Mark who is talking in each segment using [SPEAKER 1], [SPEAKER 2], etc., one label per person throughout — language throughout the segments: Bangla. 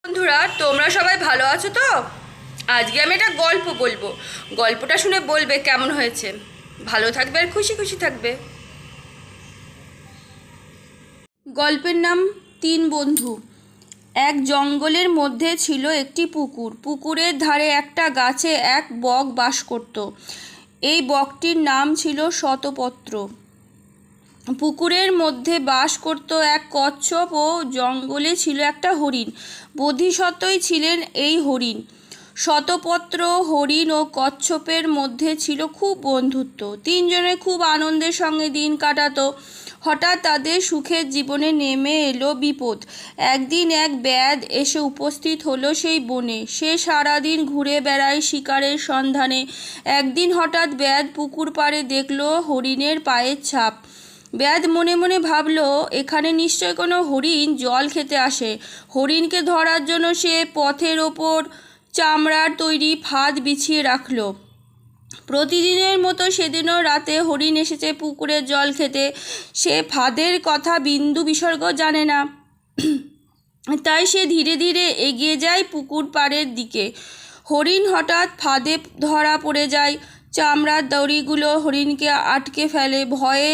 [SPEAKER 1] বন্ধুরা, তোমরা সবাই ভালো আছো তো? আজকে আমি একটা গল্প বলবো। গল্পটা শুনে বলবে কেমন হয়েছে। ভালো থাকবে আর খুশি খুশি থাকবে। গল্পের নাম তিন বন্ধু। এক জঙ্গলের মধ্যে ছিল একটি পুকুর। পুকুরের ধারে একটা গাছে এক বক বাস করত। এই বকটির নাম ছিল শতপত্র। পুকুরের মধ্যে বাস করত এক কচ্ছপ ও জঙ্গলে ছিল একটা হরিণ। বোধিসত্ত্বই ছিলেন এই হরিণ। শতপত্র, হরিণ ও কচ্ছপের মধ্যে ছিল খুব বন্ধুত্ব। তিনজনে খুব আনন্দের সঙ্গে দিন কাটাতো। হঠাৎ তাদের সুখের জীবনে নেমে এলো বিপদ। একদিন এক ব্যাধ এসে উপস্থিত হলো সেই বনে। সে সারাদিন ঘুরে বেড়ায় শিকারের সন্ধানে। একদিন হঠাৎ ব্যাধ পুকুর পাড়ে দেখলো হরিণের পায়ের ছাপ। ব্যাধ মনে মনে ভাবল, এখানে নিশ্চয় কোনো হরিণ জল খেতে আসে। হরিণকে ধরার জন্য সে পথের ওপর চামড়ার তৈরি ফাঁদ বিছিয়ে রাখল। প্রতিদিনের মতো সেদিনও রাতে হরিণ এসেছে পুকুরে জল খেতে। সে ফাঁদের কথা বিন্দু বিসর্গ জানে না। তাই সে ধীরে ধীরে এগিয়ে যায় পুকুর পাড়ের দিকে। হরিণ হঠাৎ ফাঁদে ধরা পড়ে যায়। চামড়ার দড়িগুলো হরিণকে আটকে ফেলে। ভয়ে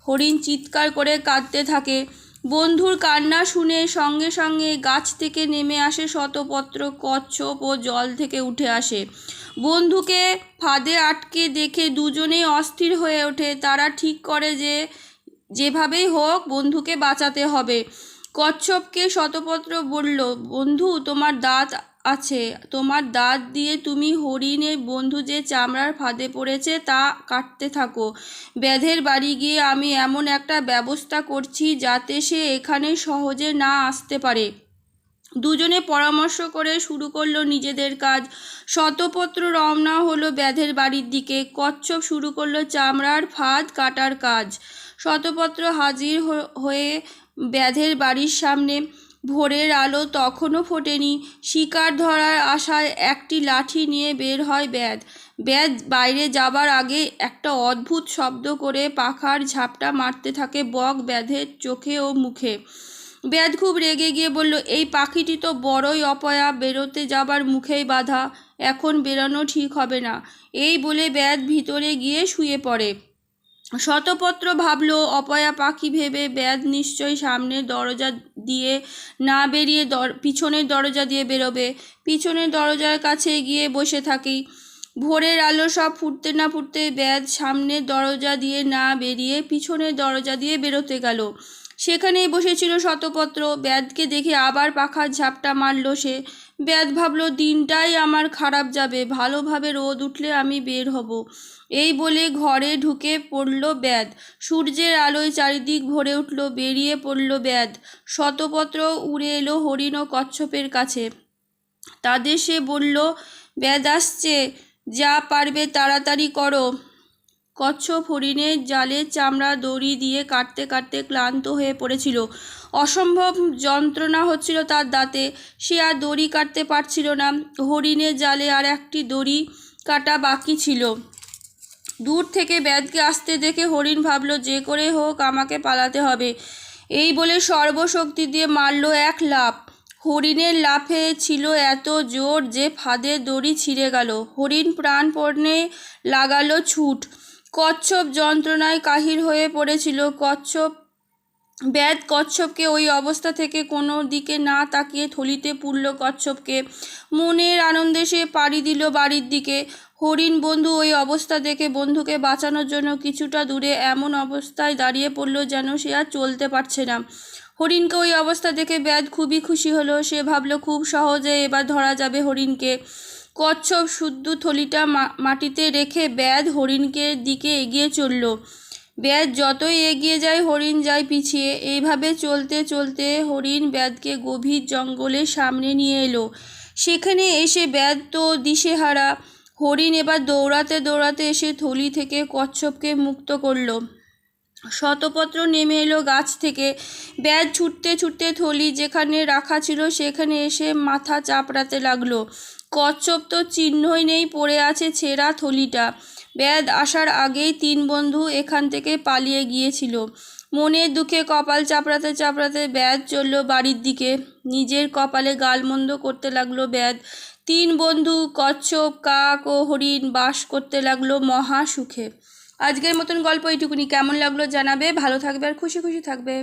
[SPEAKER 1] হরিণ চিৎকার করে কাঁদতে থাকে। বন্ধুর কান্না শুনে সঙ্গে সঙ্গে গাছ থেকে নেমে আসে শতপত্র, কচ্ছপ ও জল থেকে উঠে আসে। বন্ধুকে ফাঁদে আটকে দেখে দুজনেই অস্থির হয়ে ওঠে। তারা ঠিক করে যে যেভাবেই হোক বন্ধুকে বাঁচাতে হবে। কচ্ছপকে শতপত্র বলল, বন্ধু, তোমার দাঁত আছে। তোমার দাঁত দিয়ে তুমি হরিণের বন্ধু যে চামড়ার ফাঁদে পড়েছে তা কাটতে থাকো। ব্যাধের বাড়ি গিয়ে আমি এমন একটা ব্যবস্থা করছি যাতে সে এখানে সহজে না আসতে পারে। দুজনে পরামর্শ করে শুরু করলো নিজেদের কাজ। শতপত্র রওনা হলো ব্যাধের বাড়ির দিকে। কচ্ছপ শুরু করলো চামড়ার ফাঁদ কাটার কাজ। শতপত্র হাজির হয়ে ব্যাধের বাড়ির সামনে। ভোরের আলো তখনও ফোটেনি। শিকার ধরার আশায় একটি লাঠি নিয়ে বের হয় ব্যাধ। ব্যাধ বাইরে যাবার আগে একটা অদ্ভুত শব্দ করে পাখার ঝাপটা মারতে থাকে বক ব্যাধের চোখে ও মুখে। ব্যাধ খুব রেগে গিয়ে বলল, এই পাখিটি তো বড়ই অপয়া, বেরোতে যাবার মুখেই বাধা। এখন বেরোনো ঠিক হবে না। এই বলে ব্যাধ ভিতরে গিয়ে শুয়ে পড়ে। শতপত্র ভাবল, অপয়া পাখি ভেবে ব্যাধ নিশ্চয়ই সামনের দরজা দিয়ে না বেরিয়ে পিছনের দরজা দিয়ে বেরোবে। পিছনের দরজার কাছে গিয়ে বসে থাকি। ভোরের আলো সব ফুটতে না ফুটতে ব্যাধ সামনের দরজা দিয়ে না বেরিয়ে পিছনের দরজা দিয়ে বেরোতে গেল। সেখানেই বসেছিল শতপত্র। ব্যাধকে দেখে আবার পাখার ঝাপটা মারল সে। ব্যাধ ভাবল, দিনটাই আমার খারাপ যাবে, ভালোভাবে রোদ উঠলে আমি বের হব। এই বলে ঘরে ঢুকে পড়ল ব্যাধ। সূর্যের আলোয় চারিদিক ভরে উঠল। বেরিয়ে পড়ল ব্যাধ। শতপত্র উড়ে এলো হরিণ ও কচ্ছপের কাছে। তাদের সে বলল, ব্যাধ আসছে, যা পারবে তাড়াতাড়ি করো। কচ্ছপ হরিণের জালের চামড়া দড়ি দিয়ে কাটতে কাটতে ক্লান্ত হয়ে পড়েছিল। অসম্ভব যন্ত্রণা হচ্ছিল তার দাঁতে। সে আর দড়ি কাটতে পারছিল না। হরিণের জালে আর একটি দড়ি কাটা বাকি ছিল। দূর থেকে ব্যাধকে আসতে দেখে হরিণ ভাবল, যে করে হোক আমাকে পালাতে হবে। এই বলে সর্বশক্তি দিয়ে মারল এক লাফ। হরিণের লাফে ছিল এত জোর যে ফাঁদের দড়ি ছিঁড়ে গেল। হরিণ প্রাণপণে লাগালো ছুট। কচ্ছপ যন্ত্রণায় কাহিল হয়ে পড়েছিল। ব্যাধ কচ্ছপকে ওই অবস্থা থেকে কোনো দিকে না তাকিয়ে থলিতে পুরল কচ্ছপকে। মনের আনন্দে সে পাড়ি দিল বাড়ির দিকে। হরিণ বন্ধু ওই অবস্থা দেখে বন্ধুকে বাঁচানোর জন্য কিছুটা দূরে এমন অবস্থায় দাঁড়িয়ে পড়ল যেন সে আর চলতে পারছে না। হরিণকে ওই অবস্থা দেখে ব্যাধ খুবই খুশি হলো। সে ভাবল, খুব সহজে এবার ধরা যাবে হরিণকে। কচ্ছপ শুদ্ধ থলিটা মাটিতে রেখে ব্যাধ হরিণকে দিকে এগিয়ে চলল। ব্যাধ যতই এগিয়ে যায় হরিণ যায় পিছিয়ে। এইভাবে চলতে চলতে হরিণ ব্যাধকে গভীর জঙ্গলের সামনে নিয়ে এলো। সেখানে এসে ব্যাধ তো দিশেহারা। হরিণ এবার দৌড়াতে দৌড়াতে এসে থলি থেকে কচ্ছপকে মুক্ত করল। শতপত্র নেমে এলো গাছ থেকে। ব্যাধ ছুটতে ছুটতে থলি যেখানে রাখা ছিল সেখানে এসে মাথা চাপড়াতে লাগলো। কচ্ছপ তো চিহ্নই নেই, পড়ে আছে ছেঁড়া থলিটা। ব্যাধ আসার আগেই তিন বন্ধু এখান থেকে পালিয়ে গিয়েছিল। মনের দুঃখে কপাল চাপড়াতে চাপড়াতে ব্যাধ চলল বাড়ির দিকে। নিজের কপালে গালমন্দ করতে লাগলো ব্যাধ। 3 বন্ধু কচ্ছপ, কাক ও হরিণ বাস করতে লাগলো মহা সুখে। আজকের মতন গল্প এইটুকুনি। কেমন লাগলো জানাবে। ভালো থাকবে আর খুশি খুশি থাকবে।